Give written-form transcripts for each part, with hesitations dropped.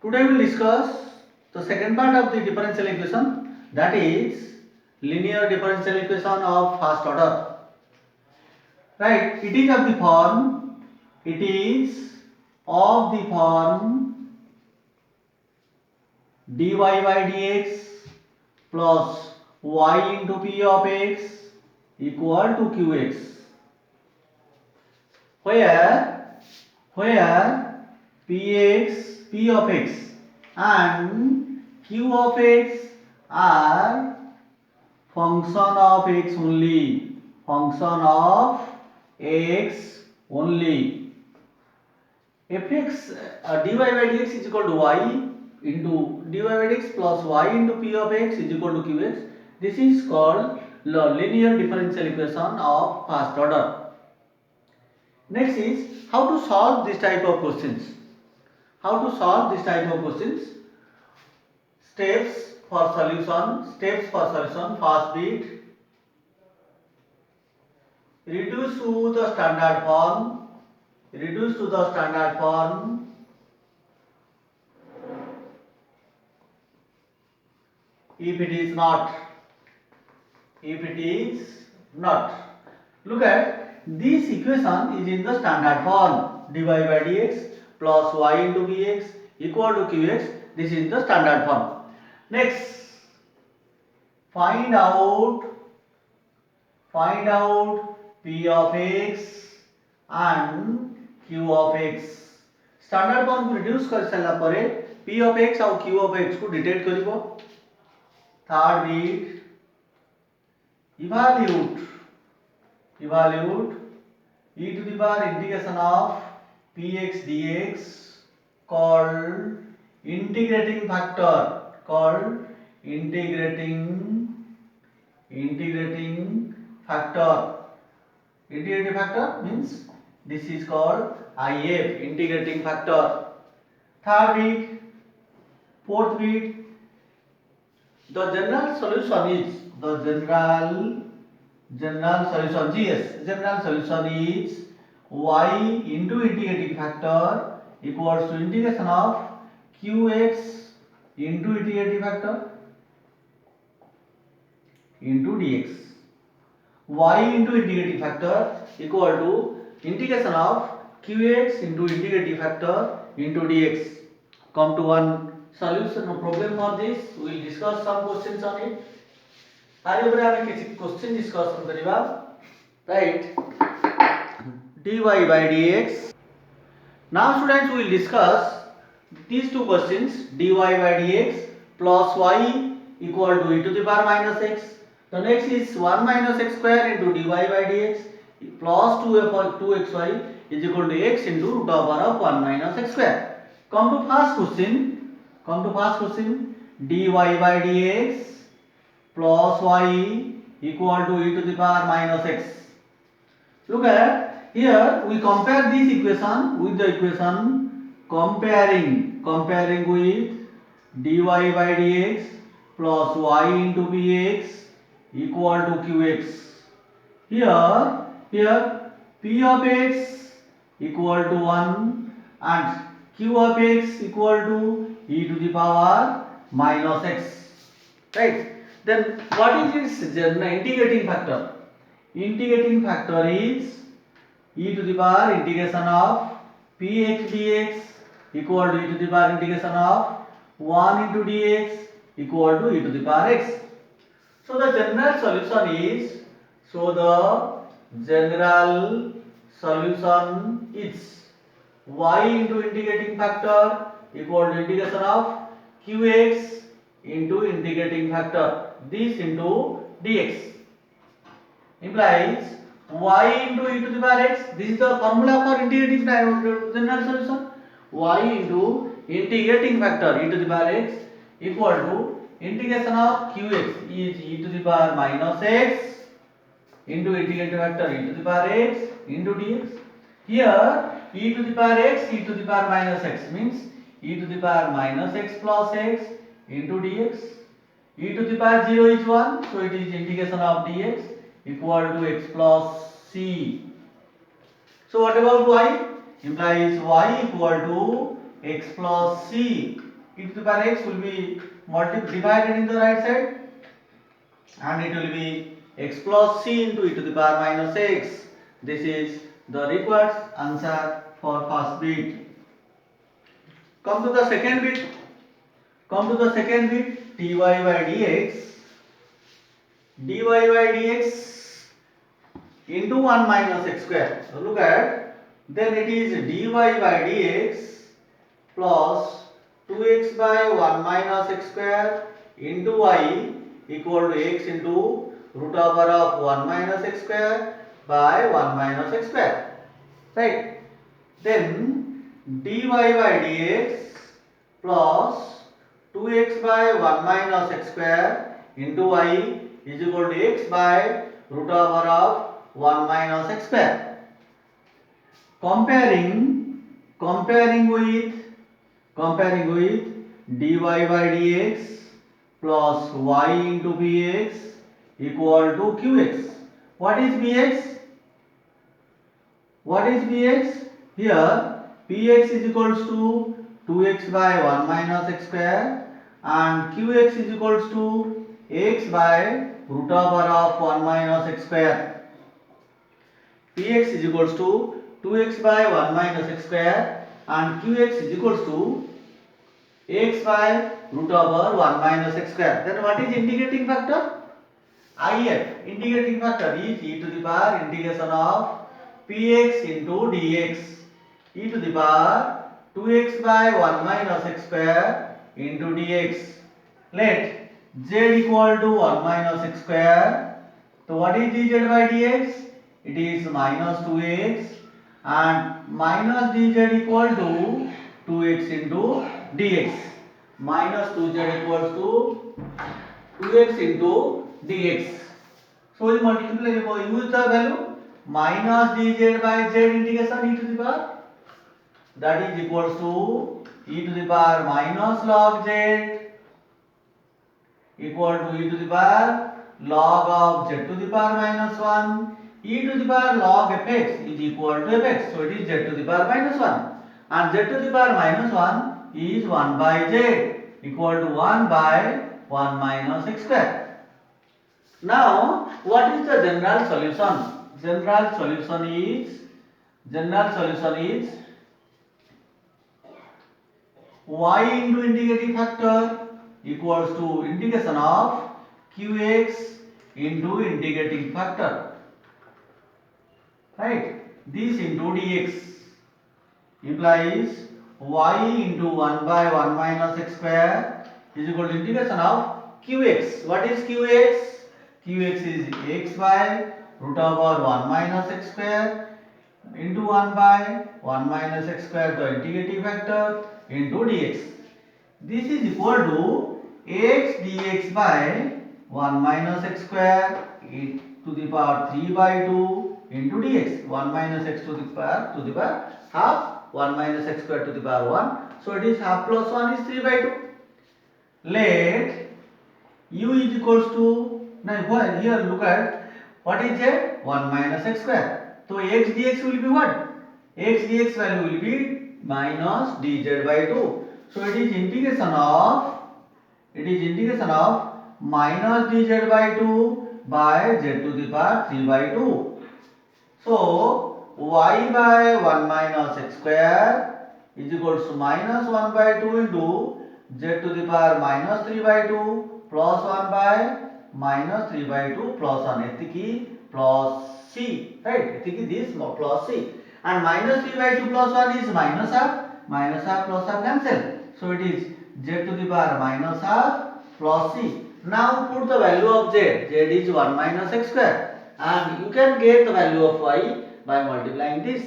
Today we will discuss the second part of the differential equation, that is linear differential equation of first order. Right? It is of the form dy by dx plus y into p of x equal to qx, where p of x and q of x are function of x only, fx dy by dx is equal to y into dy by dx plus y into p of x is equal to qx. This is called linear differential equation of first order. Next is how to solve this type of questions. Steps for solution. First bit, reduce to the standard form. If it is not, look at this equation is in the standard form, dy by dx plus y into bx equal to qx. This is the standard form. Next, find out p of x and q of x. standard form को reduce कर सारा परे p of x और q of x को detect करिवो. Third beat, evaluate e to the power integration of px dx called integrating factor. Integrating factor means this is called IF, integrating factor. Fourth bit, the general solution is y into integrating factor equals to integration of qx into integrating factor into dx. Y into integrating factor equal to integration of qx into integrating factor into dx. Come to one solution of problem for this. We will discuss some questions on it. तारी ऊपर आमे किसी question discussion करिबा. Right, dy by dx. Now students, we will discuss these two questions, dy by dx plus y equal to e to the power minus x. The next is 1 minus x square into dy by dx plus 2xy is equal to x into root over of 1 minus x square. Come to first question, dy by dx plus y equal to e to the power minus x. Look at here, we compare this equation with the equation comparing with dy by dx plus y into bx equal to qx. Here p of x equal to 1 and q of x equal to e to the power minus x. Right? Then what is its integrating factor? Integrating factor is e to the power integration of px dx equal to e to the power integration of 1 into dx equal to e to the power x. So the general solution is y into integrating factor equal to integration of qx into integrating factor this into dx implies y into e to the power x. This is the formula for integrating general solution. Y into integrating factor e to the power x equal to integration of qx is e to the power minus x into integrating factor e to the power x into dx. Here e to the power x, e to the power minus x means e to the power minus x plus x into dx. E to the power 0 is 1, so it is integration of dx equal to x plus c. So what about y? Implies y equal to x plus c e to the power x will be divided in the right side, and it will be x plus c into e to the power minus x. This is the required answer for first bit. Come to the second bit. Dy by dx into 1 minus x square. So look at, then it is dy by dx plus 2x by 1 minus x square into y equal to x into root over of 1 minus x square by 1 minus x square. Right? Then dy by dx plus 2x by 1 minus x square into y is equal to x by root over of 1 minus x square. Comparing with dy by dx plus y into bx equal to qx. What is bx? Here px is equals to 2x by 1 minus x square and qx is equals to x by root over of 1 minus x square. Px is equals to 2x by 1 minus x square and qx is equals to x by root over 1 minus x square. Then what is integrating factor? IF. Integrating factor is e to the power integration of px into dx, e to the power 2x by 1 minus x square into dx. Let z equal to 1 minus x square. So what is dz by dx? It is minus 2x, and minus dz equal to 2x into dx. Minus 2z equals to 2x into dx. So we multiply, use the value minus dz by z integration e to the power, that is equals to e to the power minus log z equal to e to the power log of z to the power minus 1. E to the power log fx is equal to fx, so it is z to the power minus 1, and z to the power minus 1 is 1 by z equal to 1 by 1 minus x square. Now what is the general solution? General solution is y into integrating factor equals to integration of qx into integrating factor, right? This into dx implies y into 1 by 1 minus x square is equal to integration of qx. What is qx? Qx is x by root over 1 minus x square into 1 by 1 minus x square, the integrating factor, into dx. This is equal to x dx by 1 minus x square to the power 3 by 2 into dx. 1 minus x to the power half, 1 minus x square to the power 1. So it is half plus 1 is 3 by 2. Let u is equals to, now here look at what is z? 1 minus x square. So x dx will be what? X dx value will be minus dz by 2. So it is integration of minus dz by 2 by z to the power 3 by 2. So y by 1 minus x square is equals to minus 1 by 2 into z to the power minus 3 by 2 plus 1 by minus 3 by 2 plus 1, etiki plus c, right? Etiki this plus c, and minus 3 by 2 plus 1 is minus half plus half cancel. So it is z to the power minus half plus c. Now put the value of z is 1 minus x square, and you can get the value of y by multiplying this,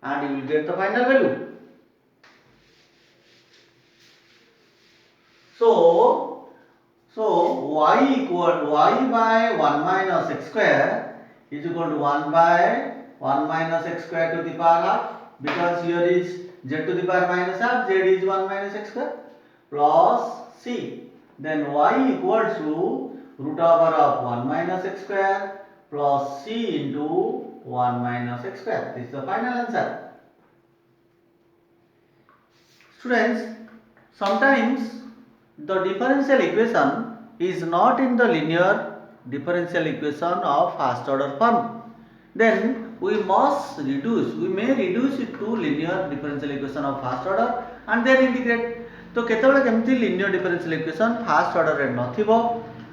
and you will get the final value. So y by 1 minus x square is equal to 1 by 1 minus x square to the power half, because here is z to the power minus half, z is 1 minus x square, plus c. Then y equals to root over of 1 minus x square plus c into 1 minus x square. This is the final answer. Students, sometimes the differential equation is not in the linear differential equation of first order form. Then we may reduce it to linear differential equation of first order and then integrate. तो केतबेले केमती linear differential equation first order रे नथिबो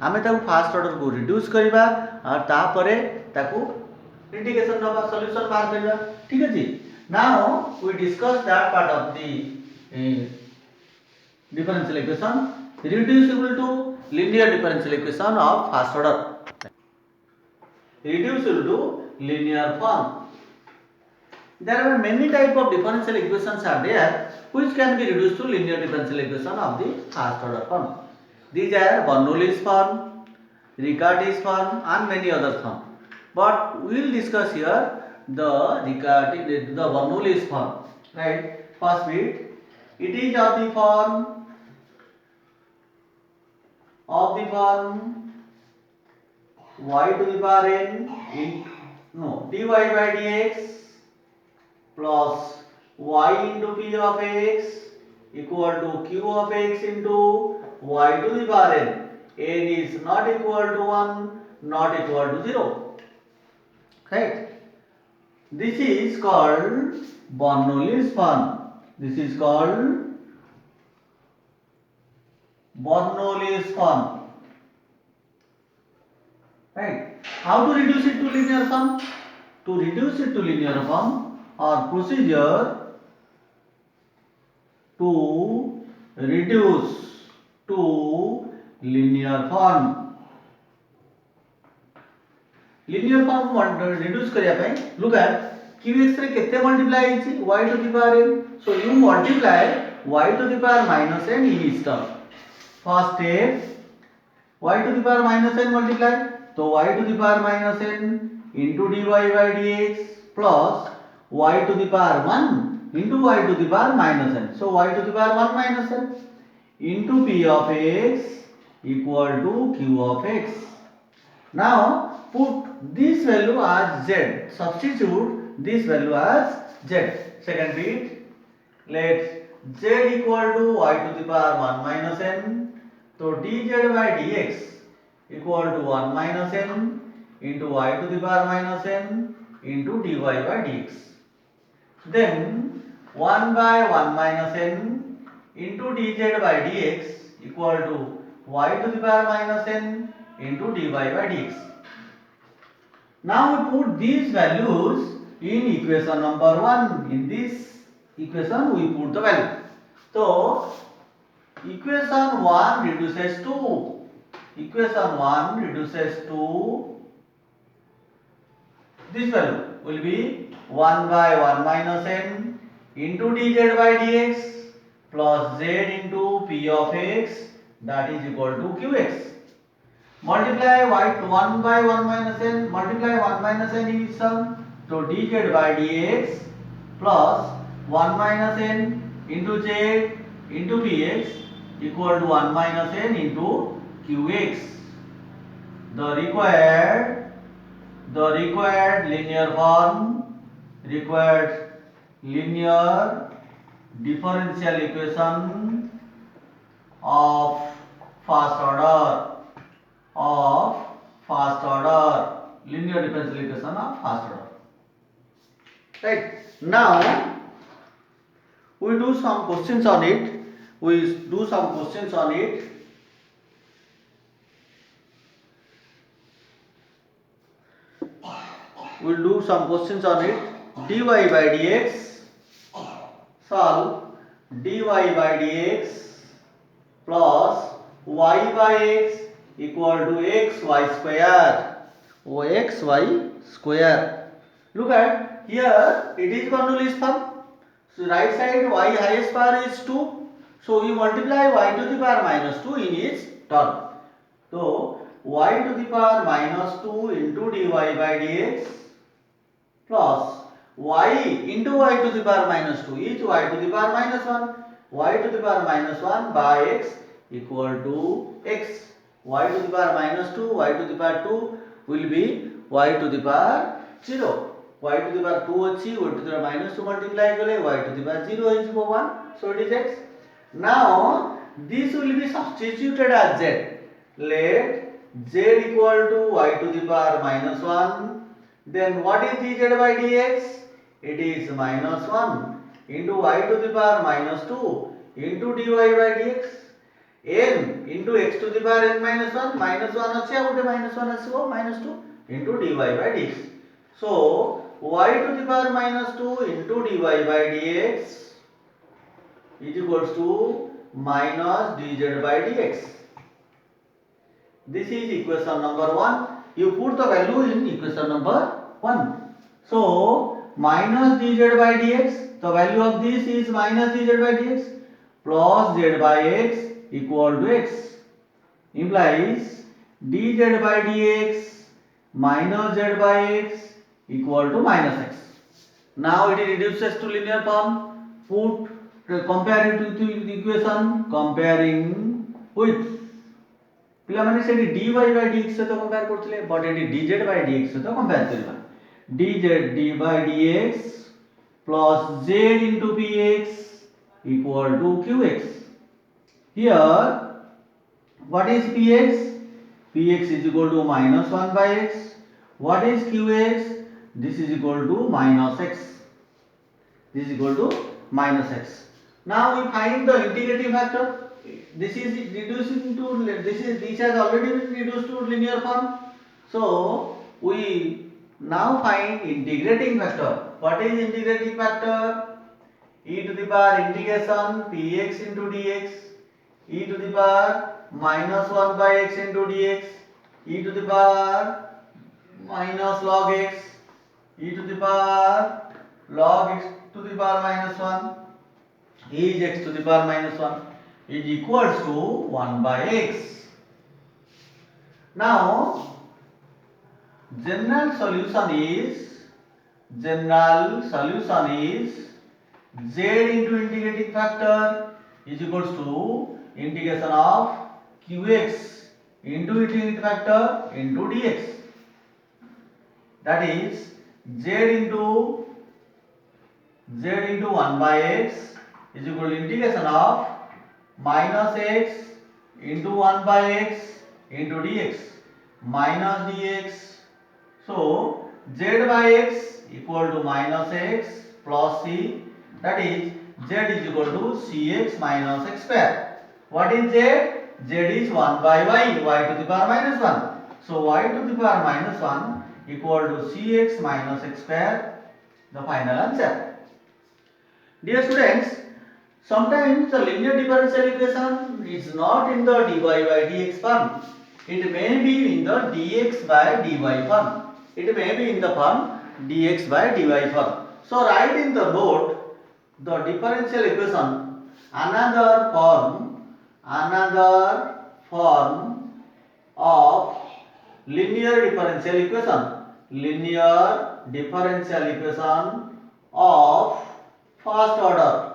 आमे ताकू first order को reduce करिबा और तापरे ताकू इंटीग्रेशन नबा सॉल्यूशन बाहर करिबा ठीक अछि now we discuss that part of the differential equation reducible to linear differential equation of first order reducible to linear form. There are many type of differential equations are there which can be reduced to linear differential equation of the first order form. These are Bernoulli's form, Riccati's form and many other form. But we will discuss here the Bernoulli's form. Right? First bit, it is of the form y to the power n dy by dx plus y into p of x equal to q of x into y to the power n. N is not equal to 1, not equal to 0. Right? This is called Bernoulli's form. This is called Bernoulli's form. Right? How to reduce it to linear form? To reduce it to linear form, our procedure to reduce to linear form. Linear form reduce करिया पे look at qx रे केते multiply होइछि y to the power n. So you multiply y to the power minus n in each term. First step y to the power minus n multiply तो y to the power minus n into dy by dx plus y to the power 1 into y to the power minus n. So y to the power 1 minus n into p of x equal to q of x. Now put this value as z. Substitute this value as z. Second bit, let z equal to y to the power 1 minus n. So dz by dx equal to 1 minus n into y to the power minus n into dy by dx. Then 1 by 1 minus n into dz by dx equal to y to the power minus n into dy by dx. Now we put these values in equation number 1. In this equation we put the value. So equation 1 reduces to this value will be 1 by 1 minus n into dz by dx plus z into p of x that is equal to qx. Multiply y to 1 by 1 minus n, multiply 1 minus n in each term, so dz by dx plus 1 minus n into z into px equal to 1 minus n into qx. The required linear form, required linear differential equation of first order, linear differential equation of first order. Right? Now we do some questions on it. We do some questions on it. We'll do some questions on it. dy by dx, solve dy by dx plus y by x equal to xy square. Xy square. Look at here, it is Bernoulli's form. So right side y highest power is 2. So we multiply y to the power minus 2 in each term. So y to the power minus 2 into dy by dx plus y into y to the power minus 2 is y to the power minus 1. Y to the power minus 1 by x equal to x. Y to the power minus 2, y to the power 2 will be y to the power 0. Y to the power 2 अच्छी, y to the power minus 2 multiply कले y to the power 0 is 1. so it is x. Now this will be substituted as z. Let z equal to y to the power minus 1. Then what is dz by dx? It is minus 1 into y to the power minus 2 into dy by dx. n into x to the power n minus 1 minus 1 ଅଛି ଆଉ ଗୋଟେ minus 1 ଆସିବ minus 2 into dy by dx. So y to the power minus 2 into dy by dx is equals to minus dz by dx. This is equation number 1. You put the value in equation number 1. So minus dz by dx, the value of this is minus dz by dx plus z by x equal to x, implies dz by dx minus z by x equal to minus x. Now it reduces to linear form. Compare it with the equation, comparing with पिलामाने से dy by dx से तो compare करथिले, but eighty dz by dx से तो compare करबा. dz d by dx plus z into px equal to qx. Here what is px? Px is equal to minus 1 by x. What is qx? This is equal to minus x. This is equal to minus x. Now we find the integrating factor. This is reducing to this has already been reduced to linear form. So we now find integrating factor. What is integrating factor? E to the power integration px into dx, e to the power minus 1 by x into dx, e to the power minus log x, e to the power log x to the power minus 1 is x to the power minus 1 is equals to 1 by x. Now general solution is z into integrating factor is equals to integration of qx into integrating factor into dx. That is z into 1 by x is equal to integration of minus x into 1 by x into dx minus dx. So z by x equal to minus x plus c, that is z is equal to cx minus x square. What is z? Z is 1 by y to the power minus 1. So y to the power minus 1 equal to cx minus x square, the final answer. Dear students, sometimes the linear differential equation is not in the dy by dx form. It may be in the dx by dy form. It may be in the form dx by dy form. So write in the note the differential equation, another form of linear differential equation. Linear differential equation of first order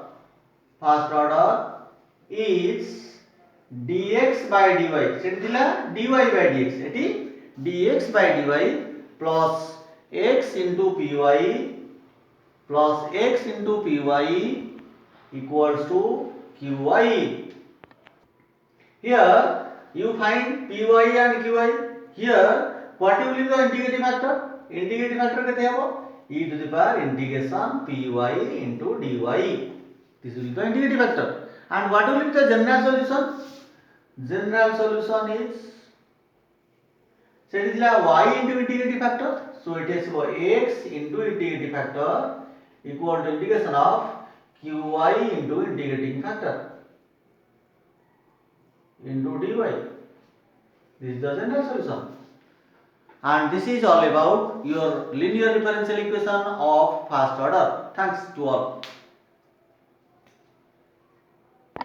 is dx by dy. सेठी थिला dy by dx, eighty dx by dy plus x into py equals to qy. Here you find py and qy. Here what will be the integrating factor? Integrating factor kete habo? E to the power integration py into dy. This will be the integrating factor. And what will be the general solution? General solution is set is y into integrating factor. So it is x into integrating factor equal to integration of qy into integrating factor into dy. This is the general solution. And this is all about your linear differential equation of first order. Thanks to all.